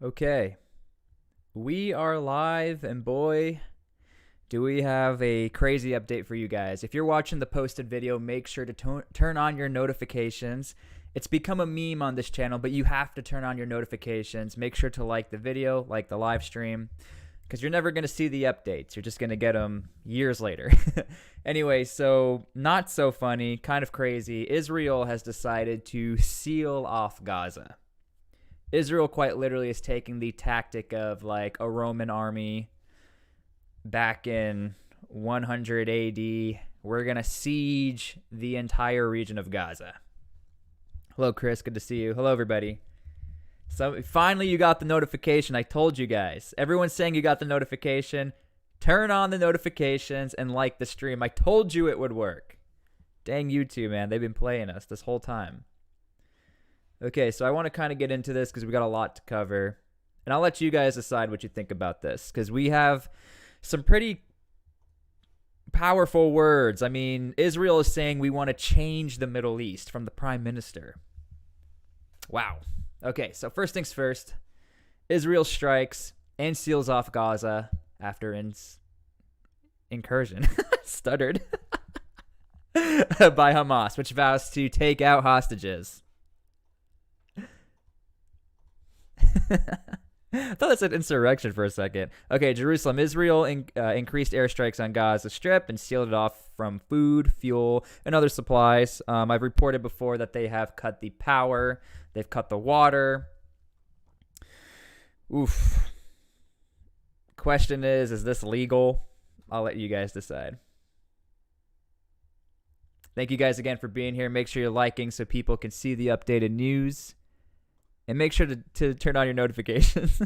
Okay, we are live, and boy, do we have a crazy update for you guys. If you're watching the posted video, make sure to turn on your notifications. It's become a meme on this channel, but you have to turn on your notifications. Make sure to like the video, like the live stream, because you're never going to see the updates. You're just going to get them years later. Anyway, so not so funny, kind of crazy. Israel has decided to seal off Gaza. Israel quite literally is taking the tactic of like a Roman army back in 100 AD. We're going to siege the entire region of Gaza. Hello, Chris. Good to see you. Hello, everybody. So finally, you got the notification. I told you guys. Everyone's saying you got the notification. Turn on the notifications and like the stream. I told you it would work. Dang YouTube, man. They've been playing us this whole time. Okay, so I want to kind of get into this because we got a lot to cover. And I'll let you guys decide what you think about this, because we have some pretty powerful words. I mean, Israel is saying we want to change the Middle East from the prime minister. Wow. Okay, so first things first. Israel strikes and seals off Gaza after incursion. Stuttered. By Hamas, which vows to take out hostages. I thought it said insurrection for a second. Okay, Jerusalem. Israel increased airstrikes on Gaza Strip and sealed it off from food, fuel, and other supplies. I've reported before that they have cut the power. They've cut the water. Oof. Question is this legal? I'll let you guys decide. Thank you guys again for being here. Make sure you're liking so people can see the updated news. And make sure to turn on your notifications.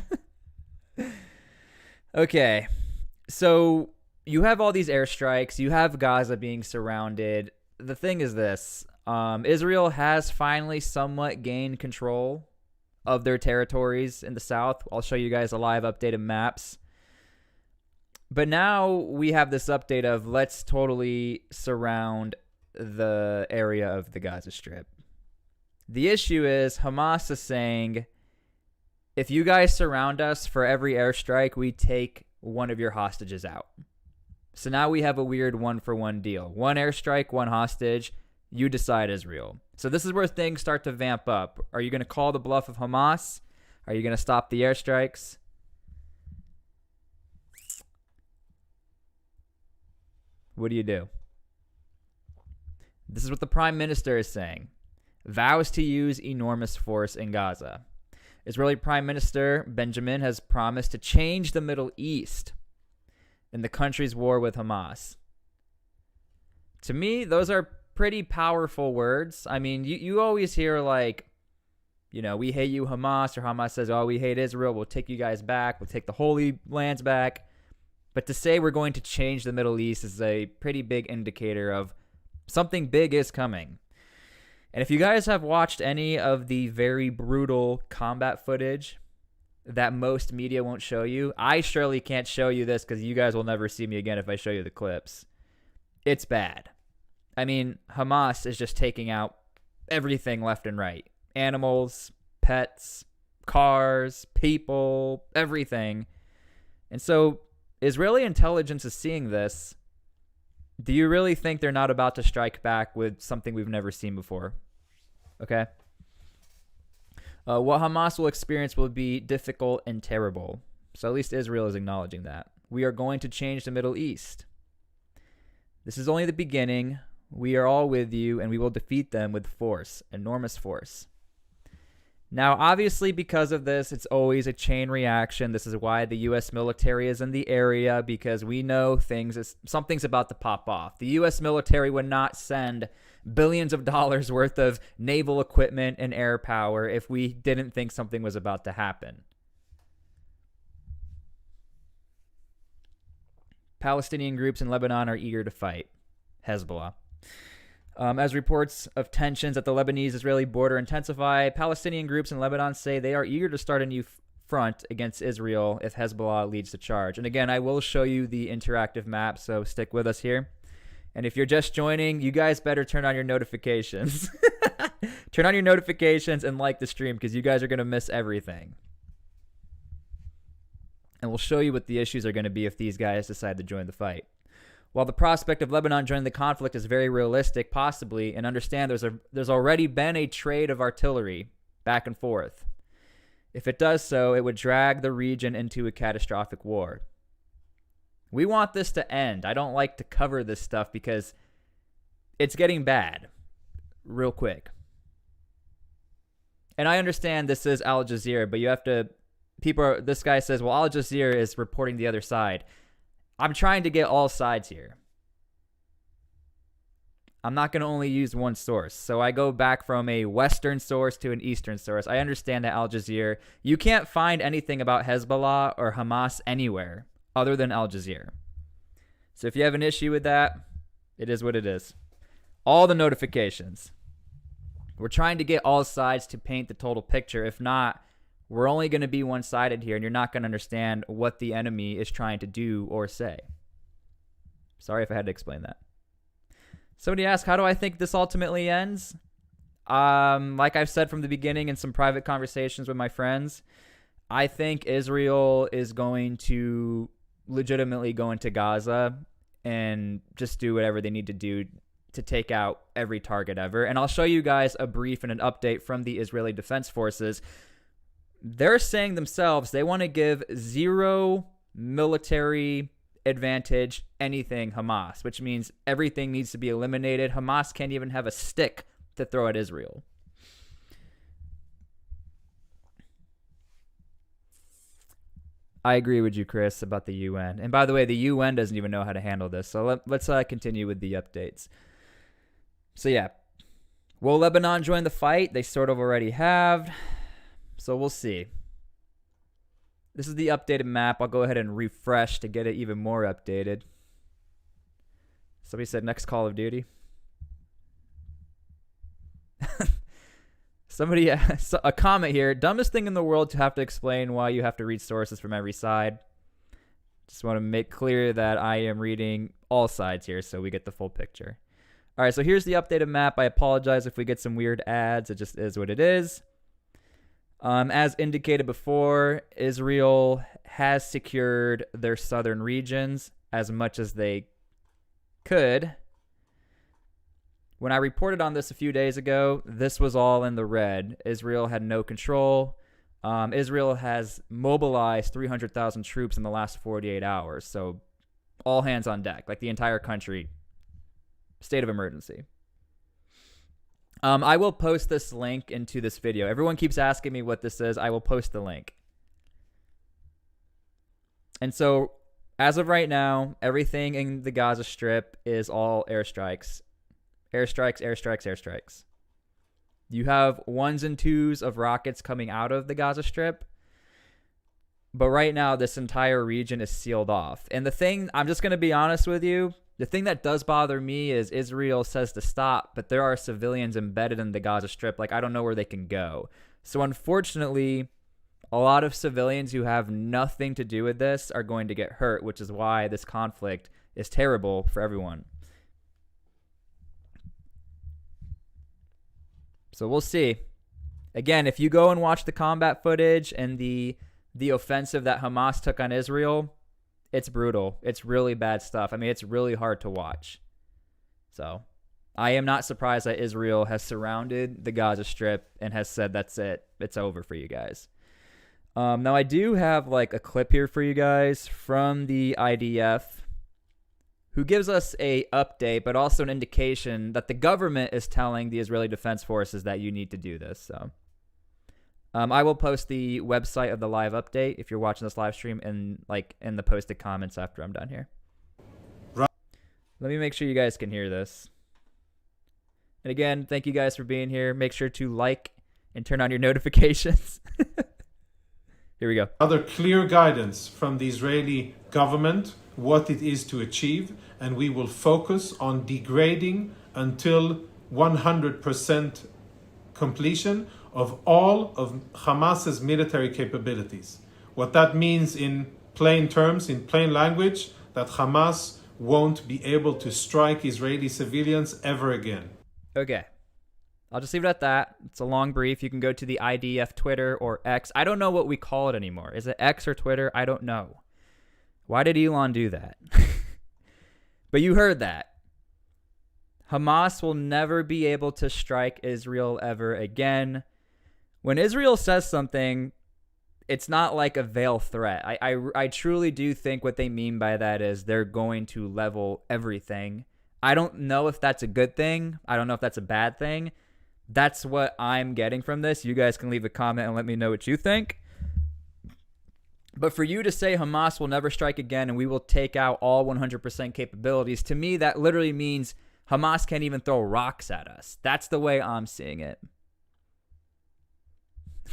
Okay. So you have all these airstrikes. You have Gaza being surrounded. The thing is this. Israel has finally somewhat gained control of their territories in the south. I'll show you guys a live updated maps. But now we have this update of let's totally surround the area of the Gaza Strip. The issue is Hamas is saying, if you guys surround us, for every airstrike, we take one of your hostages out. So now we have a weird one-for-one deal. One airstrike, one hostage. You decide, Israel. So this is where things start to vamp up. Are you going to call the bluff of Hamas? Are you going to stop the airstrikes? What do you do? This is what the prime minister is saying. Vows to use enormous force in Gaza. Israeli Prime Minister Benjamin has promised to change the Middle East in the country's war with Hamas. To me, those are pretty powerful words. I mean, you always hear like, you know, we hate you, Hamas, or Hamas says, oh, we hate Israel. We'll take you guys back. We'll take the Holy Lands back. But to say we're going to change the Middle East is a pretty big indicator of something big is coming. And if you guys have watched any of the very brutal combat footage that most media won't show you, I surely can't show you this because you guys will never see me again if I show you the clips. It's bad. I mean, Hamas is just taking out everything left and right. Animals, pets, cars, people, everything. And so Israeli intelligence is seeing this. Do you really think they're not about to strike back with something we've never seen before? Okay. What Hamas will experience will be difficult and terrible. So at least Israel is acknowledging that. We are going to change the Middle East. This is only the beginning. We are all with you, and we will defeat them with force, enormous force. Now, obviously, because of this, it's always a chain reaction. This is why the U.S. military is in the area, because we know something's about to pop off. The U.S. military would not send billions of dollars worth of naval equipment and air power if we didn't think something was about to happen. Palestinian groups in Lebanon are eager to fight. Hezbollah. As reports of tensions at the Lebanese-Israeli border intensify, Palestinian groups in Lebanon say they are eager to start a new front against Israel if Hezbollah leads the charge. And again, I will show you the interactive map, so stick with us here. And if you're just joining, you guys better turn on your notifications. Turn on your notifications and like the stream because you guys are going to miss everything. And we'll show you what the issues are going to be if these guys decide to join the fight. While the prospect of Lebanon joining the conflict is very realistic, possibly, and understand there's already been a trade of artillery back and forth. If it does so, it would drag the region into a catastrophic war. We want this to end. I don't like to cover this stuff because it's getting bad real quick. And I understand this is Al Jazeera, but you have to, this guy says, well, Al Jazeera is reporting the other side. I'm trying to get all sides here. I'm not going to only use one source. So I go back from a Western source to an Eastern source. I understand that Al Jazeera, you can't find anything about Hezbollah or Hamas anywhere other than Al Jazeera. So if you have an issue with that, it is what it is. All the notifications. We're trying to get all sides to paint the total picture. If not, we're only going to be one-sided here, and you're not going to understand what the enemy is trying to do or say. Sorry if I had to explain that. Somebody asked, how do I think this ultimately ends? Like I've said from the beginning in some private conversations with my friends, I think Israel is going to legitimately go into Gaza and just do whatever they need to do to take out every target ever. And I'll show you guys a brief and an update from the Israeli Defense Forces. They're saying themselves they want to give zero military advantage anything Hamas, which means everything needs to be eliminated. Hamas can't even have a stick to throw at Israel. I agree with you, Chris, about the UN. And by the way, the UN doesn't even know how to handle this. So let's continue with the updates. So yeah, will Lebanon join the fight? They sort of already have. So we'll see. This is the updated map. I'll go ahead and refresh to get it even more updated. Somebody said next Call of Duty. Somebody, a comment here. Dumbest thing in the world to have to explain why you have to read sources from every side. Just want to make clear that I am reading all sides here so we get the full picture. All right, so here's the updated map. I apologize if we get some weird ads. It just is what it is. As indicated before, Israel has secured their southern regions as much as they could. When I reported on this a few days ago, this was all in the red. Israel had no control. Israel has mobilized 300,000 troops in the last 48 hours. So all hands on deck, like the entire country, state of emergency. I will post this link into this video. Everyone keeps asking me what this is. I will post the link. And so as of right now, everything in the Gaza Strip is all airstrikes. Airstrikes, airstrikes, airstrikes. You have ones and twos of rockets coming out of the Gaza Strip. But right now, this entire region is sealed off. And the thing, I'm just going to be honest with you, the thing that does bother me is Israel says to stop, but there are civilians embedded in the Gaza Strip. Like, I don't know where they can go. So unfortunately, a lot of civilians who have nothing to do with this are going to get hurt, which is why this conflict is terrible for everyone. So we'll see. Again, if you go and watch the combat footage and the offensive that Hamas took on Israel, it's brutal. It's really bad stuff. I mean, it's really hard to watch. So I am not surprised that Israel has surrounded the Gaza Strip and has said, that's it. It's over for you guys. Now, I do have like a clip here for you guys from the IDF, who gives us a update, but also an indication that the government is telling the Israeli Defense Forces that you need to do this. So I will post the website of the live update if you're watching this live stream in the posted comments after I'm done here. Right. Let me make sure you guys can hear this. And again, thank you guys for being here. Make sure to like and turn on your notifications. Here we go. Other clear guidance from the Israeli government, what it is to achieve, and we will focus on degrading until 100% completion of all of Hamas's military capabilities. What that means in plain terms, in plain language, that Hamas won't be able to strike Israeli civilians ever again. Okay. I'll just leave it at that. It's a long brief. You can go to the IDF Twitter or X. I don't know what we call it anymore. Is it X or Twitter? I don't know. Why did Elon do that? But you heard that. Hamas will never be able to strike Israel ever again. When Israel says something, it's not like a veiled threat. I truly do think what they mean by that is they're going to level everything. I don't know if that's a good thing. I don't know if that's a bad thing. That's what I'm getting from this. You guys can leave a comment and let me know what you think. But for you to say Hamas will never strike again and we will take out all 100% capabilities, to me, that literally means Hamas can't even throw rocks at us. That's the way I'm seeing it.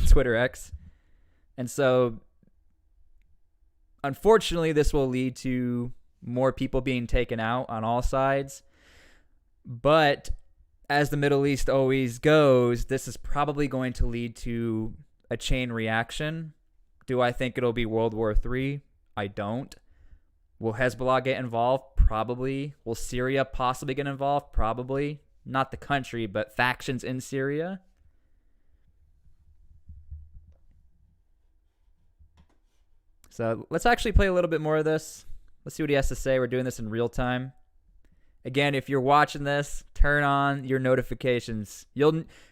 Twitter X. And so, unfortunately, this will lead to more people being taken out on all sides. But as the Middle East always goes, this is probably going to lead to a chain reaction. Do I think it'll be World War III? I don't. Will Hezbollah get involved? Probably. Will Syria possibly get involved? Probably. Not the country, but factions in Syria. So let's actually play a little bit more of this. Let's see what he has to say. We're doing this in real time. Again, if you're watching this, turn on your notifications.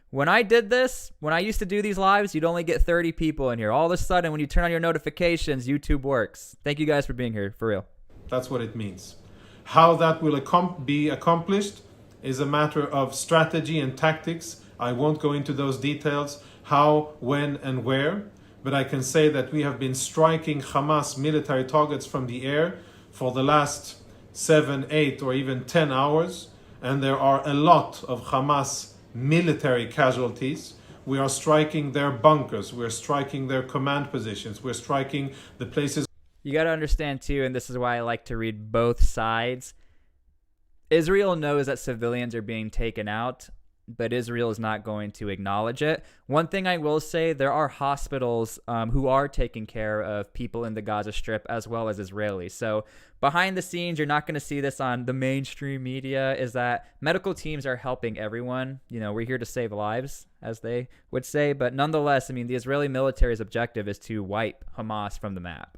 When I did this, when I used to do these lives, you'd only get 30 people in here. All of a sudden, when you turn on your notifications, YouTube works. Thank you guys for being here, for real. That's what it means. How that will be accomplished is a matter of strategy and tactics. I won't go into those details, how, when, and where. But I can say that we have been striking Hamas military targets from the air for the last 7, 8, or even 10 hours. And there are a lot of Hamas military casualties. We are striking their bunkers. We're striking their command positions. We're striking the places. You got to understand, too, and this is why I like to read both sides. Israel knows that civilians are being taken out, but Israel is not going to acknowledge it. One thing I will say, there are hospitals who are taking care of people in the Gaza Strip as well as Israelis. So behind the scenes, you're not going to see this on the mainstream media, is that medical teams are helping everyone. You know, we're here to save lives, as they would say. But nonetheless, I mean, the Israeli military's objective is to wipe Hamas from the map.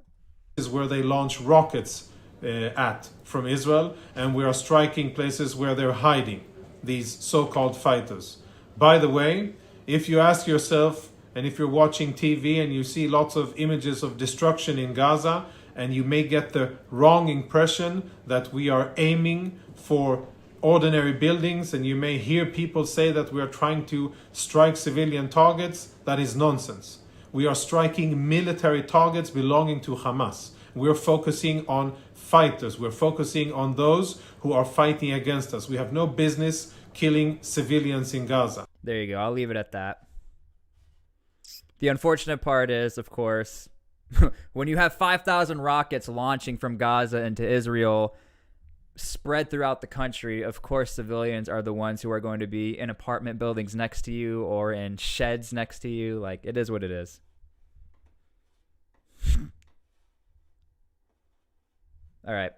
Is where they launch rockets from Israel, and we are striking places where they're hiding, these so-called fighters. By the way, if you ask yourself, and if you're watching TV and you see lots of images of destruction in Gaza, and you may get the wrong impression that we are aiming for ordinary buildings, and you may hear people say that we are trying to strike civilian targets, that is nonsense. We are striking military targets belonging to Hamas. We're focusing on fighters. We're focusing on those who are fighting against us. We have no business killing civilians in Gaza. There you go. I'll leave it at that. The unfortunate part is, of course, when you have 5,000 rockets launching from Gaza into Israel spread throughout the country, of course, civilians are the ones who are going to be in apartment buildings next to you or in sheds next to you. Like, it is what it is. All right.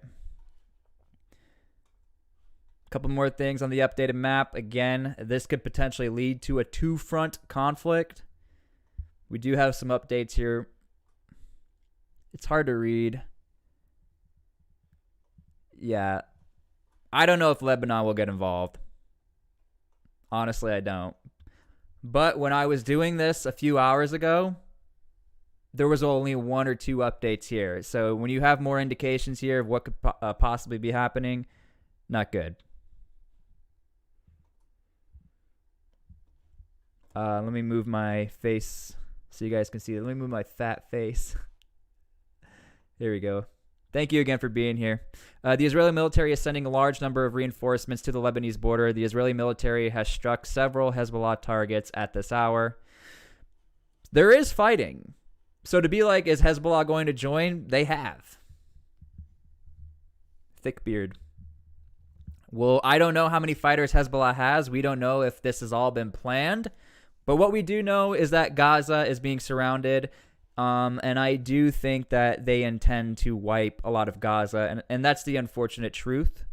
A couple more things on the updated map. Again, this could potentially lead to a two-front conflict. We do have some updates here. It's hard to read. Yeah. I don't know if Lebanon will get involved. Honestly, I don't. But when I was doing this a few hours ago, there was only one or two updates here. So when you have more indications here of what could possibly be happening, not good. Let me move my face so you guys can see it. Let me move my fat face. There we go. Thank you again for being here. The Israeli military is sending a large number of reinforcements to the Lebanese border. The Israeli military has struck several Hezbollah targets at this hour. There is fighting. So to be like, is Hezbollah going to join? They have. Thick beard. Well, I don't know how many fighters Hezbollah has. We don't know if this has all been planned. But what we do know is that Gaza is being surrounded. And I do think that they intend to wipe a lot of Gaza. And that's the unfortunate truth.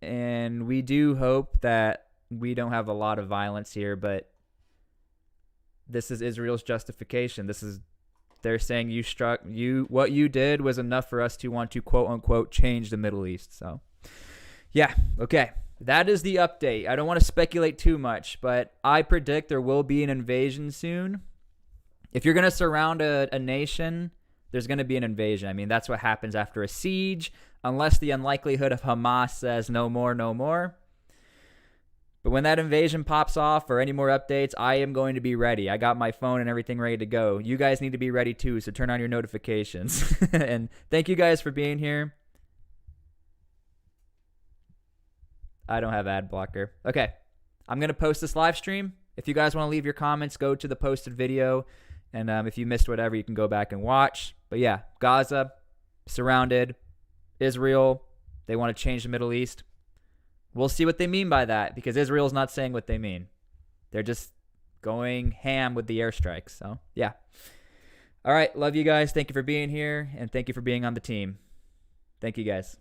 and we do hope that we don't have a lot of violence here, but this is Israel's justification. They're saying what you did was enough for us to want to quote unquote change the Middle East. So yeah, okay. That is the update. I don't want to speculate too much, but I predict there will be an invasion soon. If you're going to surround a nation, there's going to be an invasion. I mean, that's what happens after a siege, unless the unlikelihood of Hamas says no more, no more. But when that invasion pops off or any more updates, I am going to be ready. I got my phone and everything ready to go. You guys need to be ready too, so turn on your notifications. And thank you guys for being here. I don't have ad blocker. Okay, I'm going to post this live stream. If you guys want to leave your comments, go to the posted video. And if you missed whatever, you can go back and watch. But yeah, Gaza, surrounded. Israel, they want to change the Middle East. We'll see what they mean by that, because Israel's not saying what they mean. They're just going ham with the airstrikes. So yeah. All right, love you guys. Thank you for being here, and thank you for being on the team. Thank you guys.